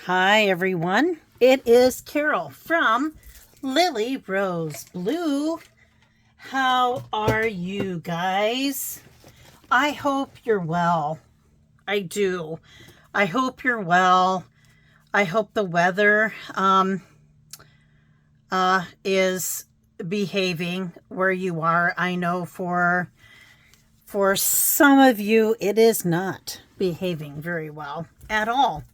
Hi, everyone. It is Carol from Lily Rose Blue. How are you guys? I hope you're well. I do. I hope you're well. I hope the weather is behaving where you are. I know for some of you, it is not behaving very well at all.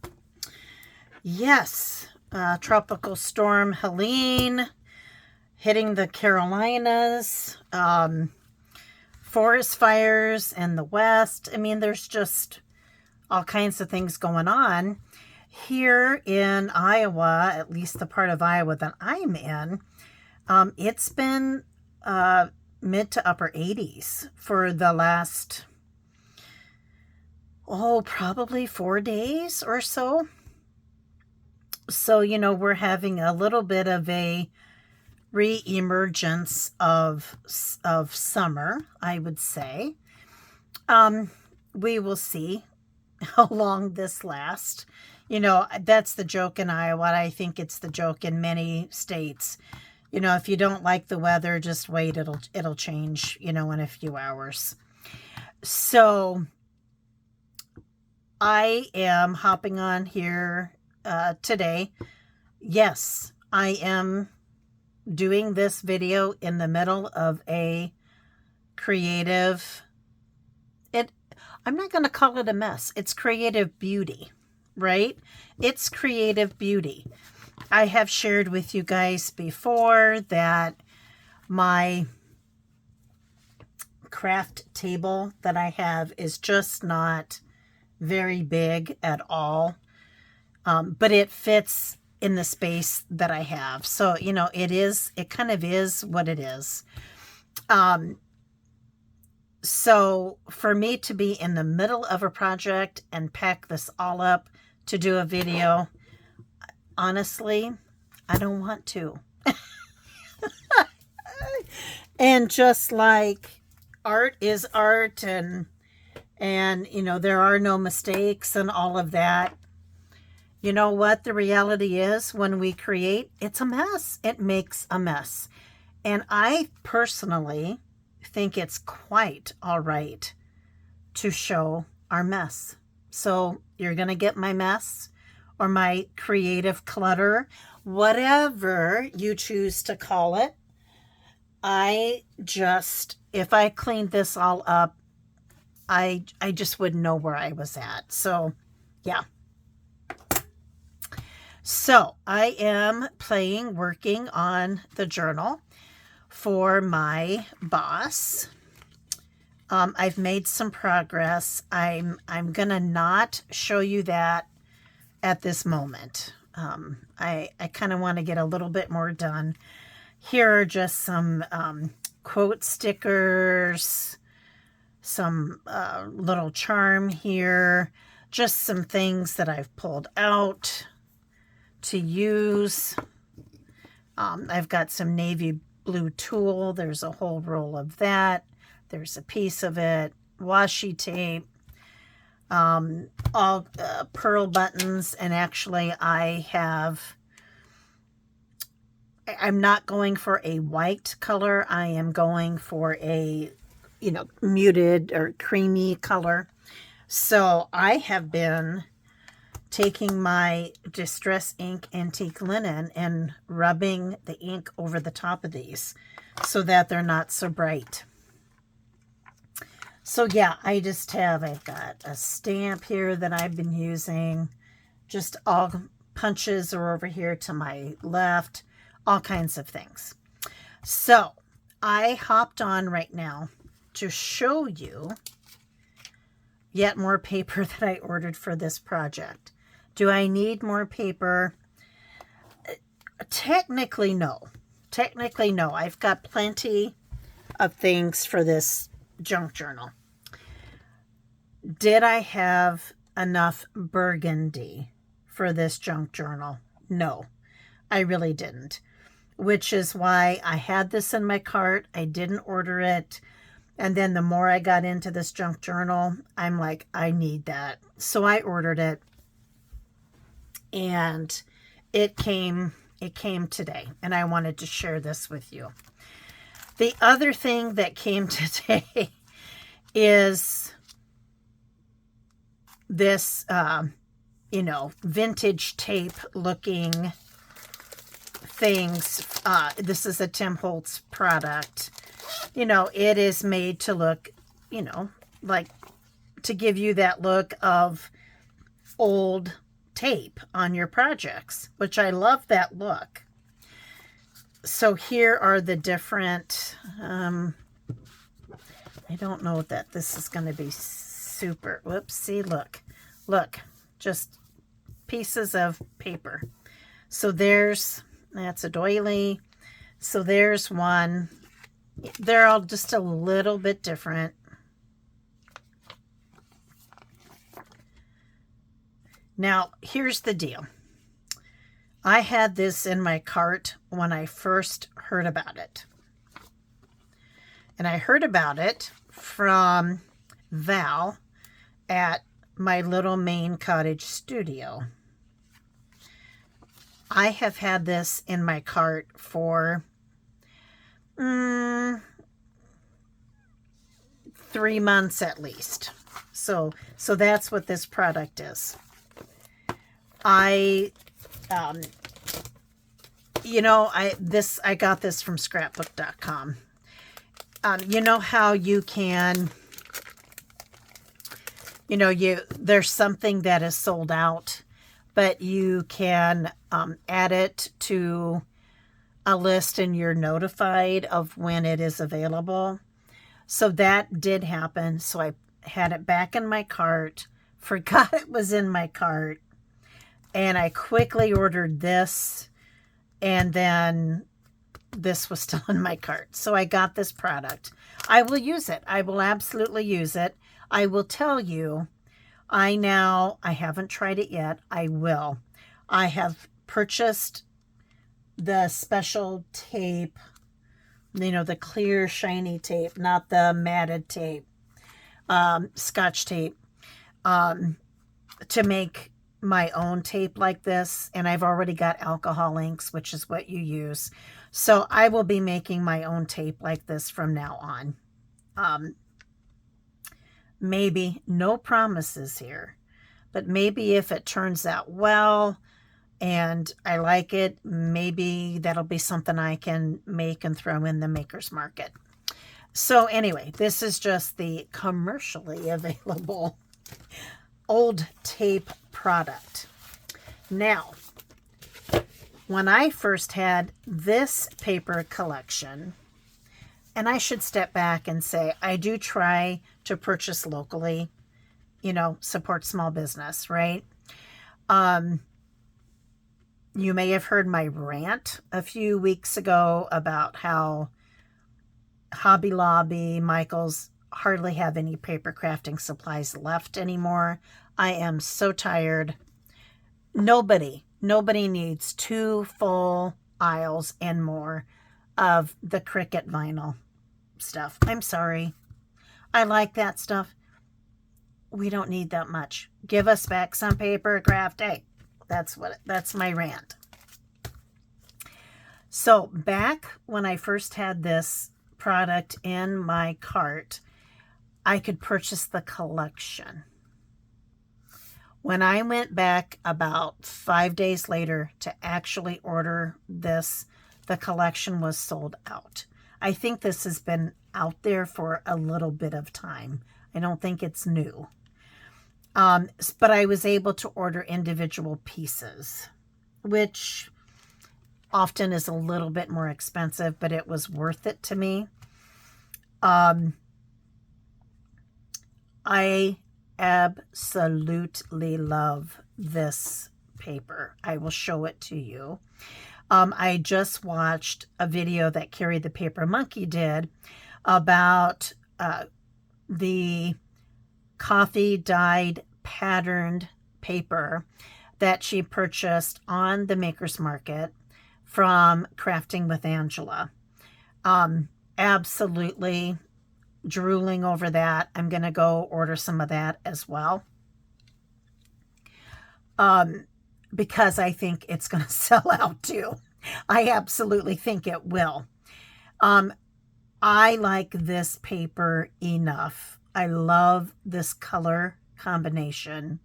Yes, Tropical Storm Helene hitting the Carolinas, forest fires in the West. I mean, there's just all kinds of things going on. Here in Iowa, at least the part of Iowa that I'm in, it's been mid to upper 80s for the last, probably 4 days or so. So, we're having a little bit of a re-emergence of summer, I would say. We will see how long this lasts. That's the joke in Iowa. I think it's the joke in many states. If you don't like the weather, just wait. It'll change, in a few hours. So I am hopping on here today. Yes, I am doing this video in the middle of a creative, I'm not going to call it a mess. It's creative beauty, right? It's creative beauty. I have shared with you guys before that my craft table that I have is just not very big at all. But it fits in the space that I have. So, it kind of is what it is. So for me to be in the middle of a project and pack this all up to do a video, honestly, I don't want to. And just like art is art and there are no mistakes and all of that. You know what the reality is when we create? It's a mess. It makes a mess. And I personally think it's quite all right to show our mess. So you're going to get my mess or my creative clutter, whatever you choose to call it. If I cleaned this all up, I just wouldn't know where I was at. So, yeah. So I am working on the journal for my boss. I've made some progress. I'm gonna not show you that at this moment. I kind of want to get a little bit more done. Here are just some quote stickers, some little charm here, just some things that I've pulled out to use. I've got some navy blue tulle. There's a whole roll of that. There's a piece of it. Washi tape. All pearl buttons. And actually I'm not going for a white color. I am going for a, muted or creamy color. So I have been taking my Distress Ink Antique Linen and rubbing the ink over the top of these so that they're not so bright. So yeah, I've got a stamp here that I've been using. Just all punches are over here to my left, all kinds of things. So I hopped on right now to show you yet more paper that I ordered for this project. Do I need more paper? Technically, no. I've got plenty of things for this junk journal. Did I have enough burgundy for this junk journal? No, I really didn't. Which is why I had this in my cart. I didn't order it. And then the more I got into this junk journal, I'm like, I need that. So I ordered it. and it came today, and I wanted to share this with you. The other thing that came today is this, vintage tape looking things. This is a Tim Holtz product. It is made to look, like to give you that look of old tape on your projects, which I love that look. So here are the different, I don't know that this is going to be super, whoops, see, look, just pieces of paper. So that's a doily. So there's one. They're all just a little bit different. Now, here's the deal. I had this in my cart when I first heard about it. And I heard about it from Val at my little Maine cottage studio. I have had this in my cart for 3 months at least. So that's what this product is. I got this from scrapbook.com. You know how you can, there's something that is sold out, but you can add it to a list and you're notified of when it is available. So that did happen. So I had it back in my cart, forgot it was in my cart, and I quickly ordered this, and then this was still in my cart. So I got this product. I will use it. I will absolutely use it. I will tell you, I haven't tried it yet. I will. I have purchased the special tape, the clear shiny tape, not the matted tape, Scotch tape, to make my own tape like this. And I've already got alcohol inks, which is what you use. So I will be making my own tape like this from now on. Maybe, no promises here, but maybe if it turns out well and I like it, maybe that'll be something I can make and throw in the Maker's Market. So anyway, this is just the commercially available old tape product. Now, when I first had this paper collection, and I should step back and say, I do try to purchase locally, support small business, right? You may have heard my rant a few weeks ago about how Hobby Lobby, Michaels hardly have any paper crafting supplies left anymore. I am so tired. Nobody needs 2 full aisles and more of the Cricut vinyl stuff. I'm sorry. I like that stuff. We don't need that much. Give us back some paper crafting. That's my rant. So back when I first had this product in my cart, I could purchase the collection. When I went back about 5 days later to actually order this, the collection was sold out. I think this has been out there for a little bit of time. I don't think it's new. But I was able to order individual pieces, which often is a little bit more expensive, but it was worth it to me. I absolutely love this paper. I will show it to you. I just watched a video that Carrie the Paper Monkey did about the coffee dyed patterned paper that she purchased on the Maker's Market from Crafting with Angela. Absolutely drooling over that. I'm going to go order some of that as well. because I think it's going to sell out too. I absolutely think it will. I like this paper enough. I love this color combination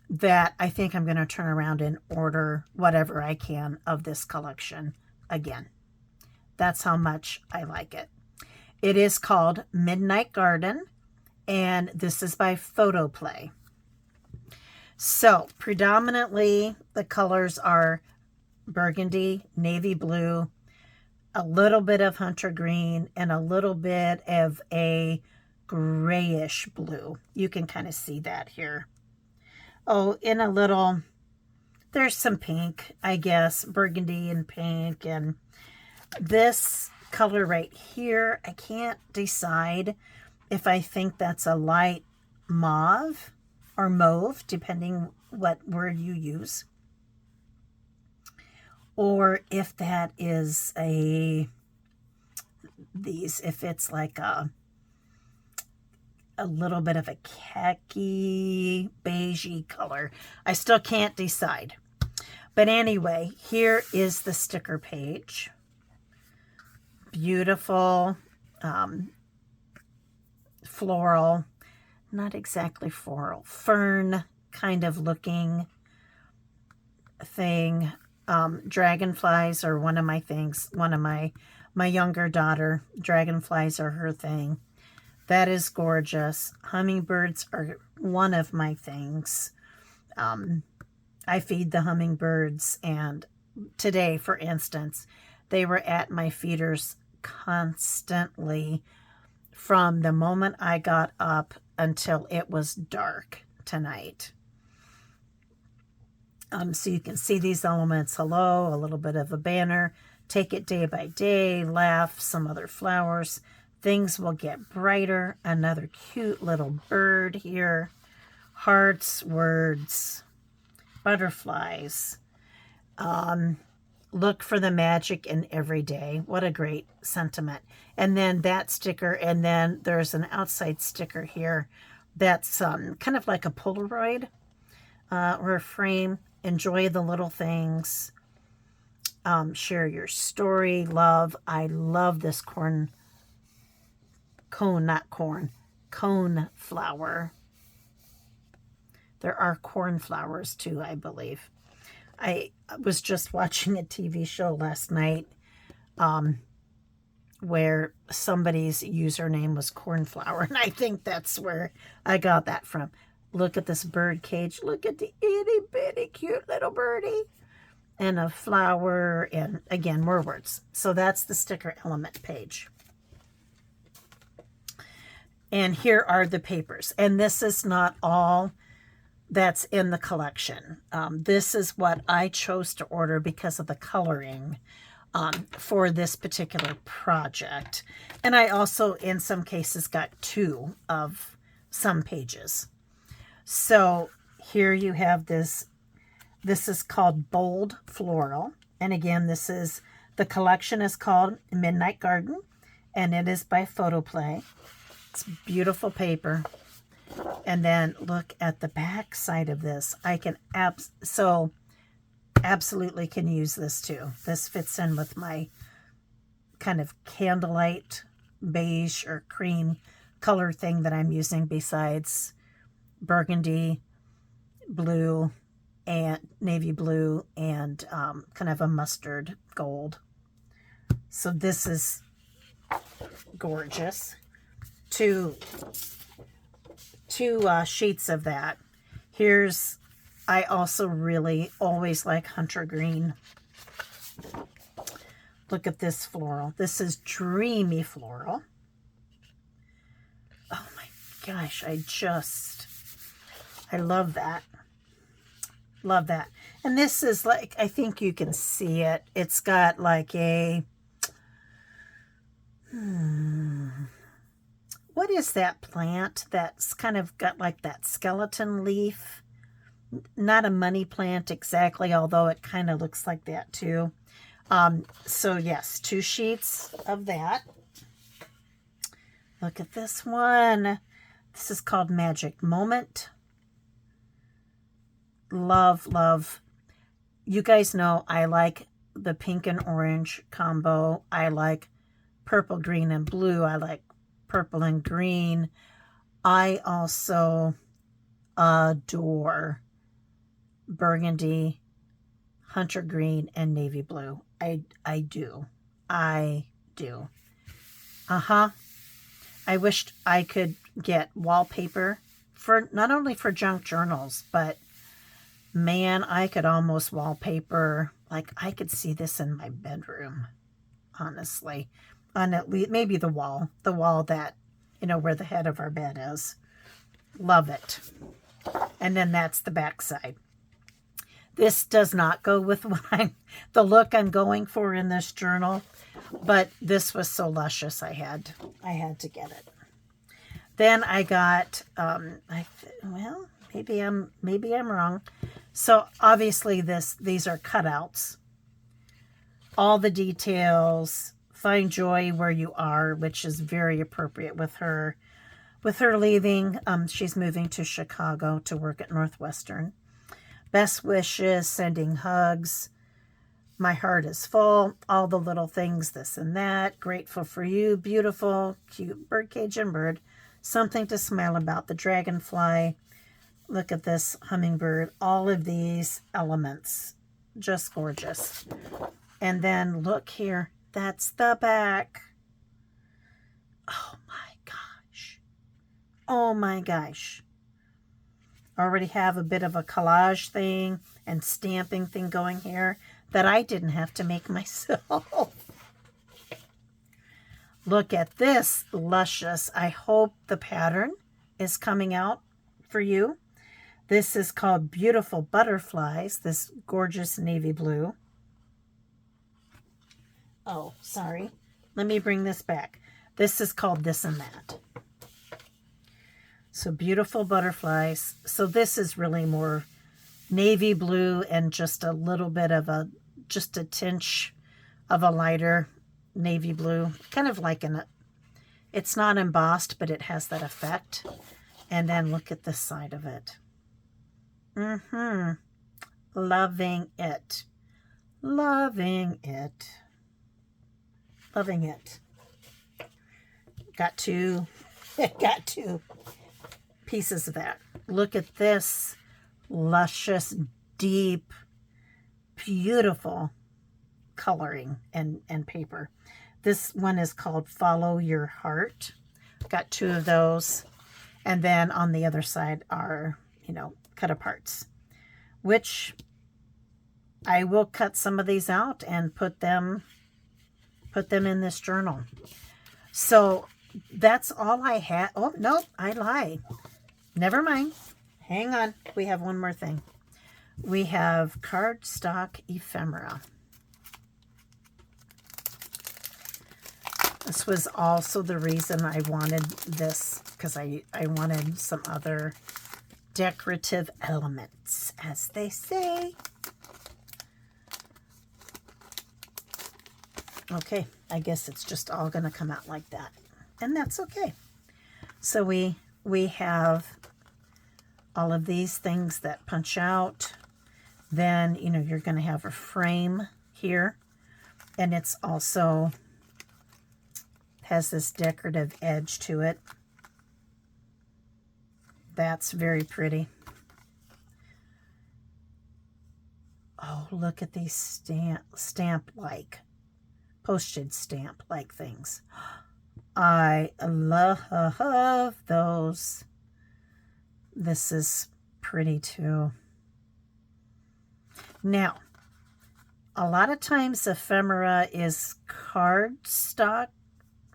that I think I'm going to turn around and order whatever I can of this collection again. That's how much I like it. It is called Midnight Garden, and this is by Photoplay. So predominantly the colors are burgundy, navy blue, a little bit of hunter green, and a little bit of a grayish blue. You can kind of see that here. Oh, in a little, there's some pink, I guess, burgundy and pink. And this color right here, I can't decide if I think that's a light mauve or mauve, depending what word you use, or if that is if it's like a little bit of a khaki beigey color. I still can't decide. But anyway, here is the sticker page. Beautiful, floral, not exactly floral, fern kind of looking thing. Dragonflies are one of my things. One of my younger daughter, dragonflies are her thing. That is gorgeous. Hummingbirds are one of my things. I feed the hummingbirds, and today, for instance, they were at my feeders constantly from the moment I got up until it was dark tonight. So you can see these elements. Hello, a little bit of a banner. Take it day by day. Laugh, some other flowers. Things will get brighter. Another cute little bird here. Hearts, words, butterflies. Look for the magic in every day. What a great sentiment. And then that sticker, and then there's an outside sticker here that's kind of like a Polaroid or a frame. Enjoy the little things. Share your story. Love. I love this cone flower. There are cornflowers too, I believe. I was just watching a TV show last night where somebody's username was cornflower, and I think that's where I got that from. Look at this bird cage. Look at the itty bitty cute little birdie. And a flower, and again, more words. So that's the sticker element page. And here are the papers. And this is not all that's in the collection. This is what I chose to order because of the coloring for this particular project. And I also, in some cases, got 2 of some pages. So here you have this. This is called Bold Floral. And again, the collection is called Midnight Garden, and it is by Photoplay. It's beautiful paper. And then look at the back side of this. I can absolutely can use this too. This fits in with my kind of candlelight beige or cream color thing that I'm using besides burgundy, blue, and navy blue, and kind of a mustard gold. So this is gorgeous. Two sheets of that. I also really always like hunter green. Look at this floral. This is dreamy floral. Oh my gosh, I love that. Love that. And this is like, I think you can see it. It's got like a, what is that plant that's kind of got like that skeleton leaf? Not a money plant exactly, although it kind of looks like that too. So yes, 2 sheets of that. Look at this one. This is called Magic Moment. love, love. You guys know I like the pink and orange combo. I like purple, green, and blue. I like purple and green. I also adore burgundy, hunter green, and navy blue. I do. I do. Uh-huh. I wished I could get wallpaper for not only for junk journals, but man, I could almost wallpaper. Like, I could see this in my bedroom, honestly. On at least maybe the wall that, where the head of our bed is. Love it. And then that's the back side. This does not go with the look I'm going for in this journal, but this was so luscious I had to get it. Then I got well, maybe I'm wrong. So obviously these are cutouts. All the details, find joy where you are, which is very appropriate with her. With her leaving, she's moving to Chicago to work at Northwestern. Best wishes, sending hugs. My heart is full. All the little things, this and that. Grateful for you. Beautiful, cute birdcage and bird. Something to smile about. The dragonfly. Look at this hummingbird. All of these elements. Just gorgeous. And then look here. That's the back. Oh my gosh. Oh my gosh. Already have a bit of a collage thing and stamping thing going here that I didn't have to make myself. Look at this, luscious. I hope the pattern is coming out for you. This is called Beautiful Butterflies, this gorgeous navy blue. Oh, sorry. Let me bring this back. This is called This and That. So Beautiful Butterflies. So this is really more navy blue and just a little bit of just a tinge of a lighter navy blue. Kind of like it's not embossed, but it has that effect. And then look at the side of it. Loving it. Loving it. Loving it. Got two pieces of that. Look at this luscious, deep, beautiful coloring and paper. This one is called Follow Your Heart. Got two of those. And then on the other side are, cut aparts, which I will cut some of these out and put them in this journal. So that's all I had. Oh, no, I lied. Never mind. Hang on. We have one more thing. We have cardstock ephemera. This was also the reason I wanted this, because I wanted some other decorative elements, as they say. Okay, I guess it's just all going to come out like that. And that's okay. So we have all of these things that punch out. Then, you're going to have a frame here. And it's also has this decorative edge to it. That's very pretty. Oh, look at these stamp-like, postage stamp-like things. I love those. This is pretty too. Now, a lot of times ephemera is cardstock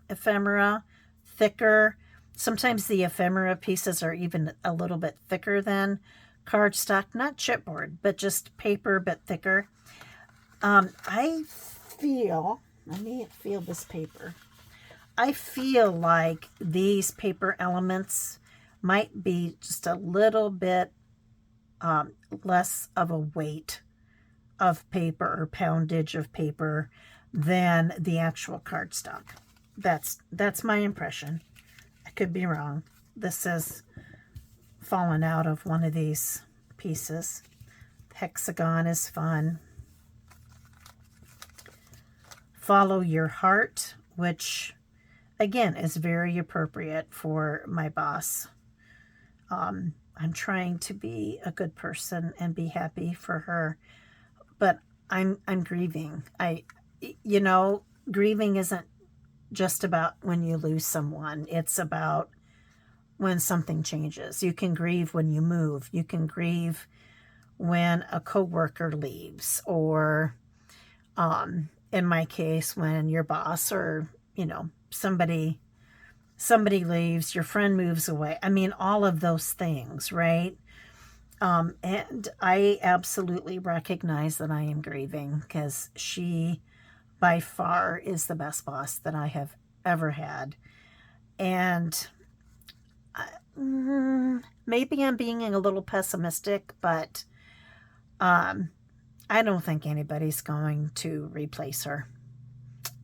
ephemera, thicker. Sometimes the ephemera pieces are even a little bit thicker than cardstock, not chipboard, but just paper, but thicker. I feel, let me feel this paper. I feel like these paper elements might be just a little bit less of a weight of paper or poundage of paper than the actual cardstock. That's my impression. I could be wrong. This is fallen out of one of these pieces. Hexagon is fun. Follow your heart, which again is very appropriate for my boss. I'm trying to be a good person and be happy for her, but I'm grieving. Grieving isn't just about when you lose someone. It's about when something changes. You can grieve when you move. You can grieve when a coworker leaves, or in my case, when your boss or, somebody leaves, your friend moves away. I mean, all of those things, right? And I absolutely recognize that I am grieving, because she by far is the best boss that I have ever had. And maybe I'm being a little pessimistic, but I don't think anybody's going to replace her,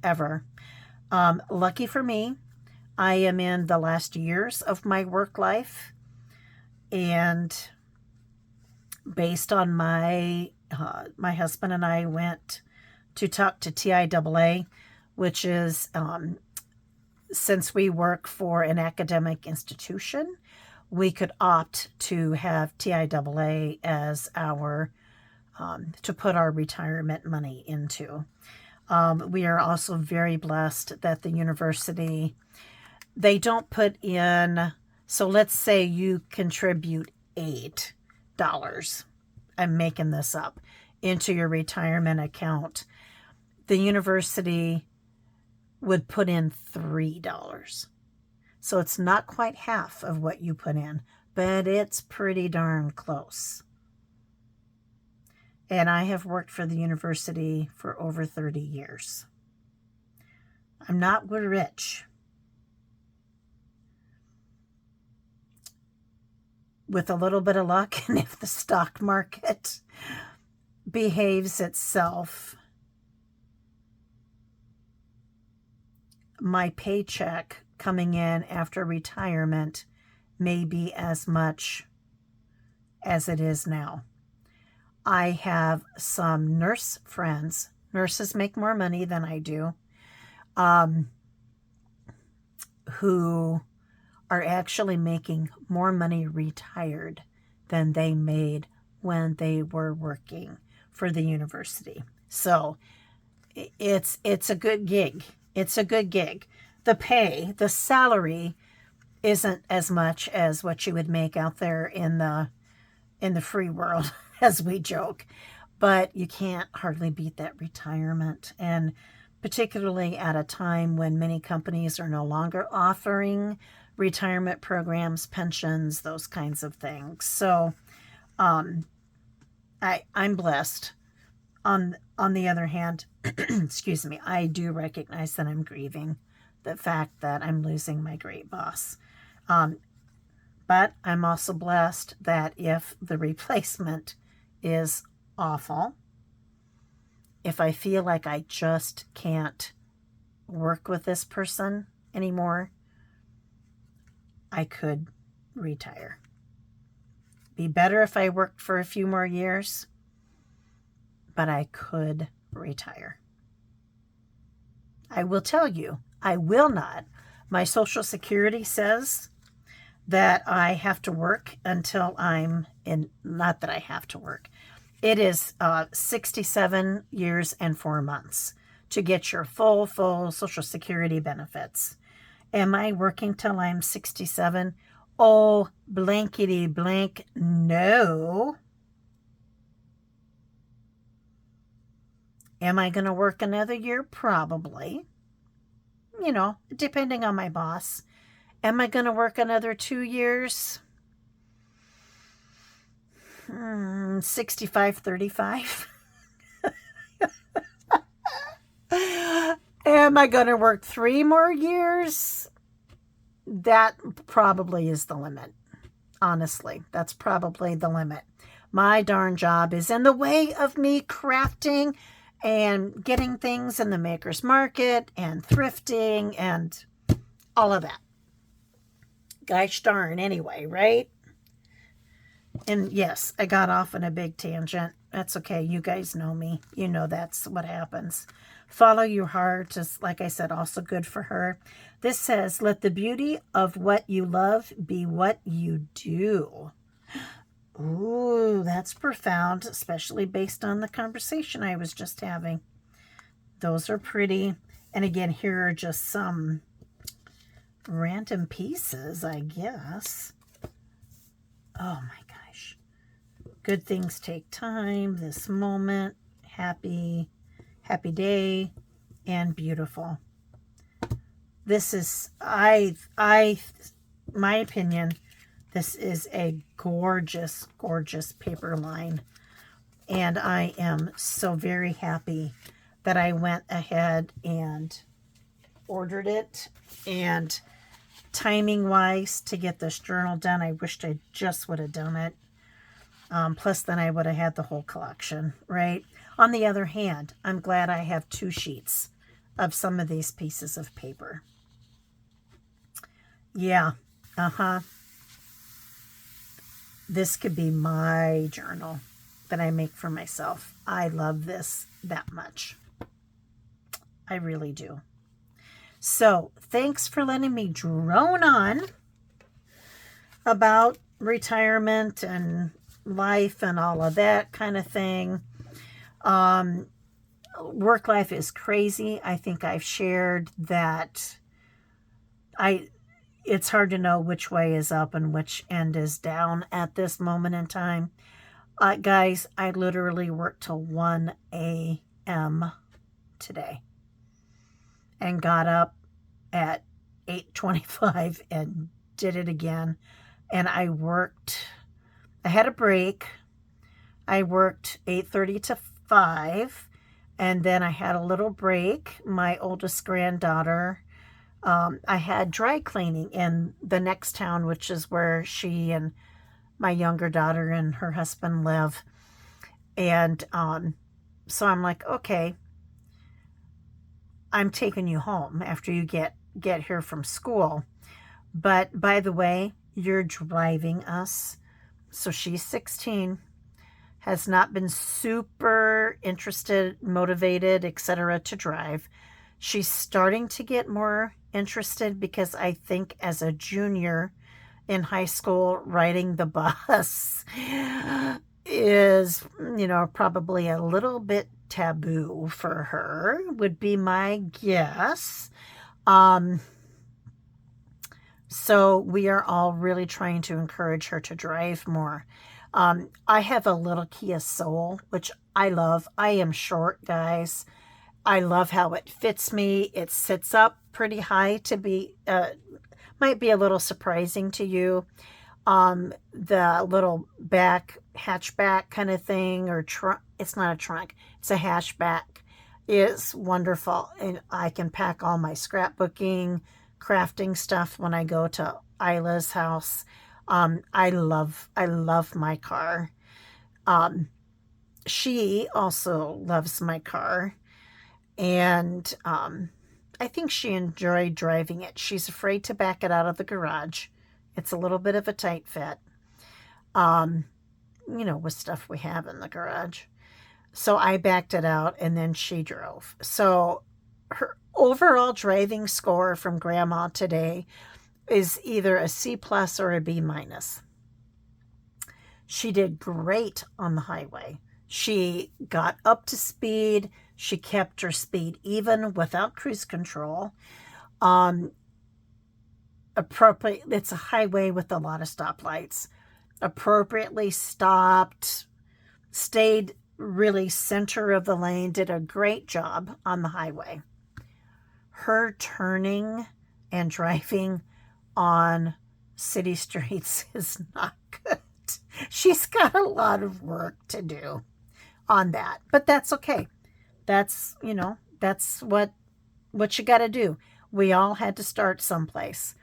ever. Lucky for me, I am in the last years of my work life, and based on my husband and I went to talk to TIAA, which is, since we work for an academic institution, we could opt to have TIAA as our, to put our retirement money into. We are also very blessed that the university, they don't put in, so let's say you contribute $8, I'm making this up, into your retirement account. The university would put in $3. So it's not quite half of what you put in, but it's pretty darn close. And I have worked for the university for over 30 years. I'm not rich. With a little bit of luck, and if the stock market behaves itself, my paycheck coming in after retirement may be as much as it is now. I have some nurse friends. Nurses make more money than I do, who are actually making more money retired than they made when they were working for the university. So it's a good gig. It's a good gig. The pay, the salary isn't as much as what you would make out there in the free world, as we joke, but you can't hardly beat that retirement. And particularly at a time when many companies are no longer offering retirement programs, pensions, those kinds of things. So I'm blessed. On the other hand, excuse me, I do recognize that I'm grieving the fact that I'm losing my great boss. But I'm also blessed that if the replacement is awful, if I feel like I just can't work with this person anymore, I could retire. Be better if I worked for a few more years, but I could retire. I will tell you, I will not. My Social Security says that I have to work until I'm in, not that I have to work. It is 67 years and 4 months to get your full Social Security benefits. Am I working till I'm 67? Oh, blankety blank, no. Am I going to work another year? Probably. Depending on my boss. Am I going to work another 2 years? 65-35. Am I going to work 3 more years? That probably is the limit. Honestly, that's probably the limit. My darn job is in the way of me crafting and getting things in the maker's market and thrifting and all of that. Gosh darn, anyway, right? And yes, I got off on a big tangent. That's okay. You guys know me. You know that's what happens. Follow your heart is, like I said, also good for her. This says, let the beauty of what you love be what you do. Ooh, that's profound, especially based on the conversation I was just having. Those are pretty. And again, here are just some random pieces, I guess. Oh my gosh. Good things take time, this moment, happy day, and beautiful. This is, my opinion, this is a gorgeous, gorgeous paper line. And I am so very happy that I went ahead and ordered it. And timing wise to get this journal done, I wished I just would have done it. Plus then I would have had the whole collection, right? On the other hand, I'm glad I have 2 sheets of some of these pieces of paper. Yeah, this could be my journal that I make for myself. I love this that much. I really do. So thanks for letting me drone on about retirement and life and all of that kind of thing. Work life is crazy. I think I've shared that it's hard to know which way is up and which end is down at this moment in time. Guys, I literally worked till 1 a.m. today and got up at 8:25 and did it again. And I had a break. I worked 8:30 to 5, and then I had a little break. My oldest granddaughter, I had dry cleaning in the next town, which is where she and my younger daughter and her husband live. And so I'm like, okay, I'm taking you home after you get here from school. But by the way, you're driving us. So she's 16, has not been super interested, motivated, etc. to drive. She's starting to get more interested because I think as a junior in high school, riding the bus is, probably a little bit taboo for her, would be my guess. So we are all really trying to encourage her to drive more. I have a little Kia Soul, which I love. I am short, guys. I love how it fits me. It sits up pretty high to be, might be a little surprising to you. The little back hatchback kind of thing, or trunk. It's not a trunk. It's a hatchback. Is wonderful. And I can pack all my scrapbooking, crafting stuff when I go to Isla's house. I love my car. She also loves my car. And I think she enjoyed driving it. She's afraid to back it out of the garage. It's a little bit of a tight fit, with stuff we have in the garage. So I backed it out and then she drove. So her overall driving score from Grandma today is either a C+ or a B-. She did great on the highway. She got up to speed. She kept her speed even without cruise control. It's a highway with a lot of stoplights. Appropriately stopped, stayed really center of the lane, did a great job on the highway. Her turning and driving on city streets is not good. She's got a lot of work to do on that, but that's okay. That's, that's what you got to do. We all had to start someplace.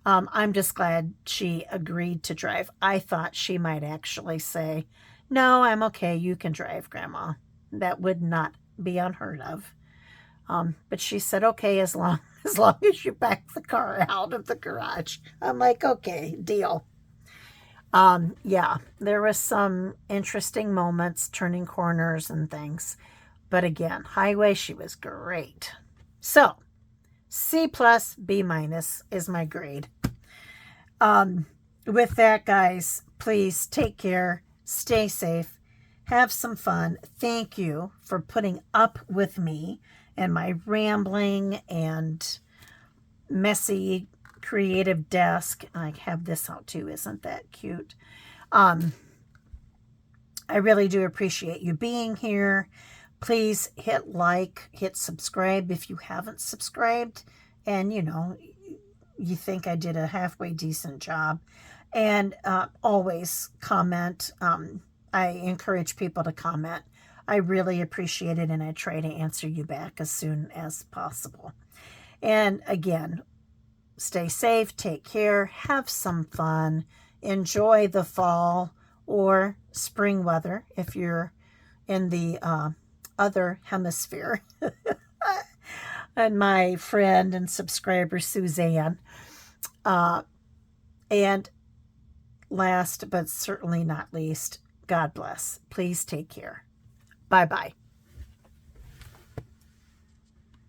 I'm just glad she agreed to drive. I thought she might actually say, no, I'm okay. You can drive, Grandma. That would not be unheard of. But she said, okay, as long as you back the car out of the garage. I'm like, okay, deal. Yeah, there was some interesting moments, turning corners and things. But again, highway, she was great. So, C plus, B minus is my grade. With that, guys, please take care, stay safe, have some fun. Thank you for putting up with me and my rambling and messy creative desk. I have this out too. Isn't that cute? I really do appreciate you being here. Please hit like, hit subscribe if you haven't subscribed. And, you think I did a halfway decent job. And always comment. I encourage people to comment. I really appreciate it, and I try to answer you back as soon as possible. And again, stay safe, take care, have some fun, enjoy the fall or spring weather if you're in the other hemisphere. And my friend and subscriber, Suzanne. And last but certainly not least, God bless. Please take care. Bye-bye.